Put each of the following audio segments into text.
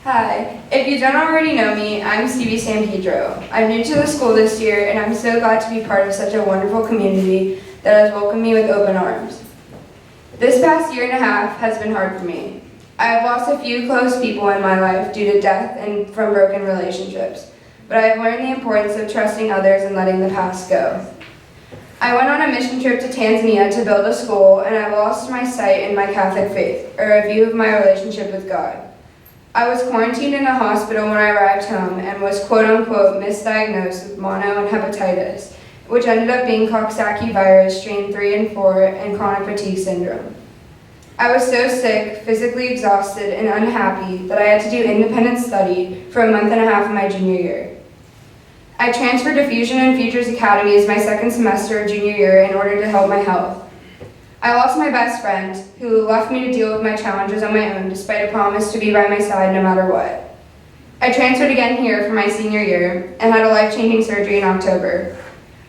Hi, if you don't already know me, I'm Stevie Sampedro. I'm new to the school this year, and I'm so glad to be part of such a wonderful community that has welcomed me with open arms. This past year and a half has been hard for me. I have lost a few close people in my life due to death and from broken relationships, but I have learned the importance of trusting others and letting the past go. I went on a mission trip to Tanzania to build a school, and I lost my sight in my Catholic faith, or a view of my relationship with God. I was quarantined in a hospital when I arrived home and was quote-unquote misdiagnosed with mono and hepatitis, which ended up being Coxsackie virus strain 3 and 4 and chronic fatigue syndrome. I was so sick, physically exhausted, and unhappy that I had to do independent study for a month and a half of my junior year. I transferred to Fusion and Futures Academy as my second semester of junior year in order to help my health. I lost my best friend, who left me to deal with my challenges on my own despite a promise to be by my side no matter what. I transferred again here for my senior year and had a life-changing surgery in October.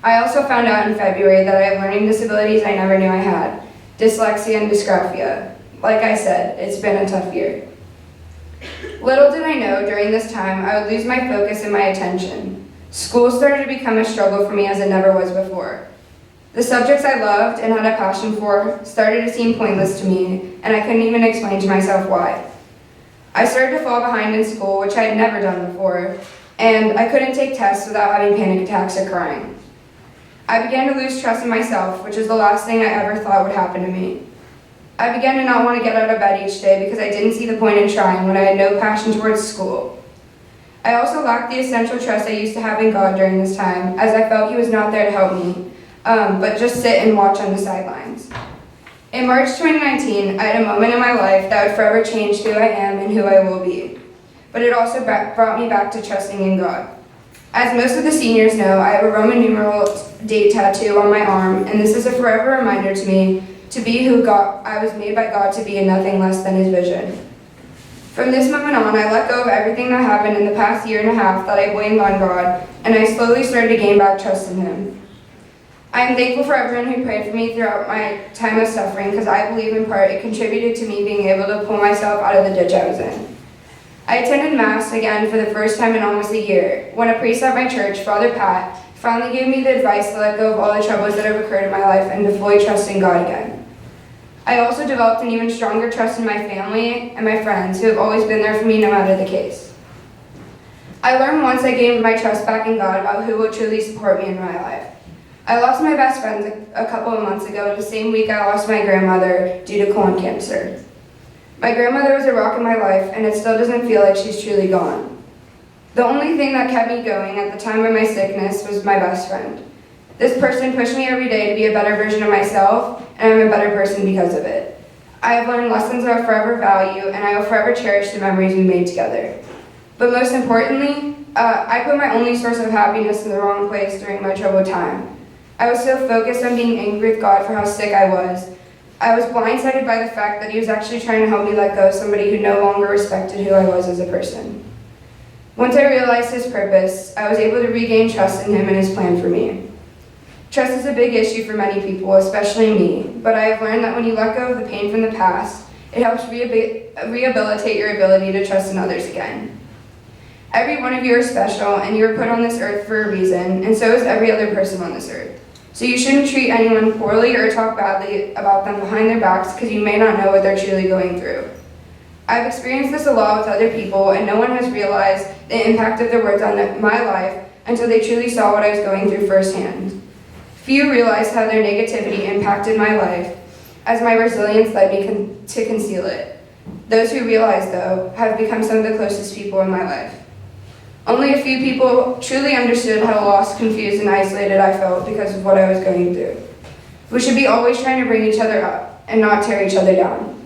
I also found out in February that I have learning disabilities I never knew I had, dyslexia and dysgraphia. Like I said, it's been a tough year. Little did I know during this time I would lose my focus and my attention. School started to become a struggle for me as it never was before. The subjects I loved and had a passion for started to seem pointless to me, and I couldn't even explain to myself why. I started to fall behind in school, which I had never done before, and I couldn't take tests without having panic attacks or crying. I began to lose trust in myself, which is the last thing I ever thought would happen to me. I began to not want to get out of bed each day because I didn't see the point in trying when I had no passion towards school. I also lacked the essential trust I used to have in God during this time, as I felt He was not there to help me, but just sit and watch on the sidelines. In March 2019, I had a moment in my life that would forever change who I am and who I will be, but it also brought me back to trusting in God. As most of the seniors know, I have a Roman numeral date tattoo on my arm, and this is a forever reminder to me to be who I was made by God to be and nothing less than His vision. From this moment on, I let go of everything that happened in the past year and a half that I blamed on God, and I slowly started to gain back trust in Him. I am thankful for everyone who prayed for me throughout my time of suffering because I believe in part it contributed to me being able to pull myself out of the ditch I was in. I attended Mass again for the first time in almost a year, when a priest at my church, Father Pat, finally gave me the advice to let go of all the troubles that have occurred in my life and to fully trust in God again. I also developed an even stronger trust in my family and my friends who have always been there for me no matter the case. I learned once I gained my trust back in God about who will truly support me in my life. I lost my best friend a couple of months ago, and the same week I lost my grandmother due to colon cancer. My grandmother was a rock in my life, and it still doesn't feel like she's truly gone. The only thing that kept me going at the time of my sickness was my best friend. This person pushed me every day to be a better version of myself, and I'm a better person because of it. I have learned lessons of forever value, and I will forever cherish the memories we made together. But most importantly, I put my only source of happiness in the wrong place during my troubled time. I was so focused on being angry with God for how sick I was. I was blindsided by the fact that He was actually trying to help me let go of somebody who no longer respected who I was as a person. Once I realized His purpose, I was able to regain trust in Him and His plan for me. Trust is a big issue for many people, especially me, but I have learned that when you let go of the pain from the past, it helps rehabilitate your ability to trust in others again. Every one of you are special, and you are put on this earth for a reason, and so is every other person on this earth. So you shouldn't treat anyone poorly or talk badly about them behind their backs because you may not know what they're truly going through. I've experienced this a lot with other people, and no one has realized the impact of their words on my life until they truly saw what I was going through firsthand. Few realized how their negativity impacted my life, as my resilience led me to conceal it. Those who realized, though, have become some of the closest people in my life. Only a few people truly understood how lost, confused, and isolated I felt because of what I was going through. We should be always trying to bring each other up and not tear each other down.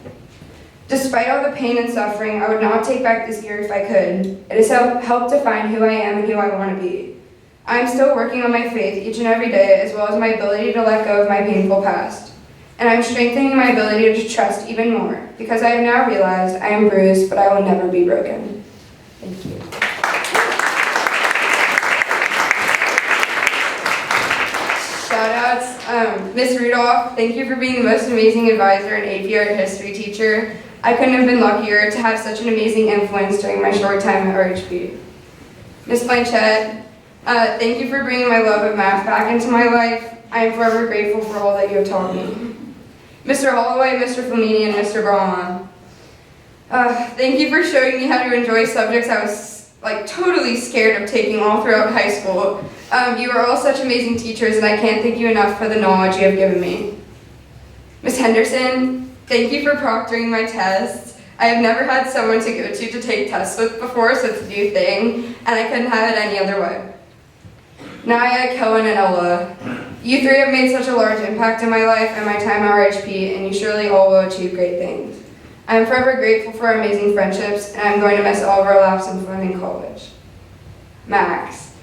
Despite all the pain and suffering, I would not take back this year if I could. It has helped to find who I am and who I want to be. I am still working on my faith each and every day, as well as my ability to let go of my painful past. And I'm strengthening my ability to trust even more, because I have now realized I am bruised, but I will never be broken. Thank you. Shout-outs, Miss Rudolph, thank you for being the most amazing advisor and AP Art history teacher. I couldn't have been luckier to have such an amazing influence during my short time at RHP. Ms. Blanchette, thank you for bringing my love of math back into my life. I am forever grateful for all that you have taught me. Mr. Holloway, Mr. Flamini, and Mr. Brahma, thank you for showing me how to enjoy subjects I was totally scared of taking all throughout high school. You are all such amazing teachers, and I can't thank you enough for the knowledge you have given me. Ms. Henderson, thank you for proctoring my tests. I have never had someone to go to take tests with before, so it's a new thing, and I couldn't have it any other way. Naya, Cohen, and Ella, you three have made such a large impact in my life and my time at RHP, and you surely all will achieve great things. I am forever grateful for our amazing friendships, and I'm going to miss all of our laughs and fun in college. Max,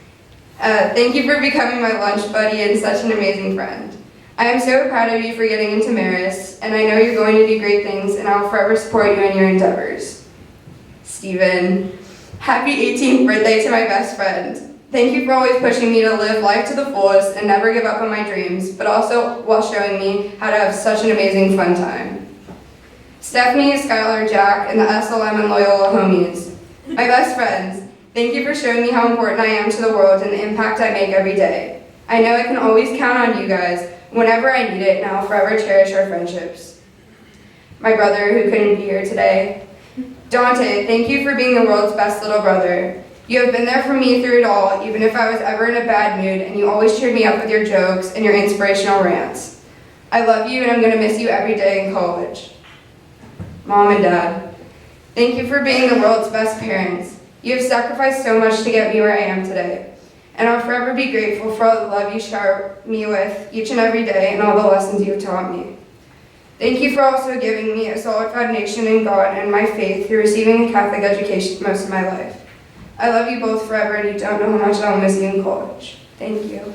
thank you for becoming my lunch buddy and such an amazing friend. I am so proud of you for getting into Marist, and I know you're going to do great things, and I will forever support you in your endeavors. Steven, happy 18th birthday to my best friend. Thank you for always pushing me to live life to the fullest and never give up on my dreams, but also while showing me how to have such an amazing fun time. Stephanie, Skylar, Jack, and the SLM and Loyola homies. My best friends, thank you for showing me how important I am to the world and the impact I make every day. I know I can always count on you guys whenever I need it, and I'll forever cherish our friendships. My brother, who couldn't be here today. Dante, thank you for being the world's best little brother. You have been there for me through it all, even if I was ever in a bad mood, and you always cheered me up with your jokes and your inspirational rants. I love you, and I'm going to miss you every day in college. Mom and Dad, thank you for being the world's best parents. You have sacrificed so much to get me where I am today, and I'll forever be grateful for all the love you shower me with each and every day and all the lessons you have taught me. Thank you for also giving me a solid foundation in God and my faith through receiving a Catholic education most of my life. I love you both forever, and you don't know how much I'll miss you in college. Thank you.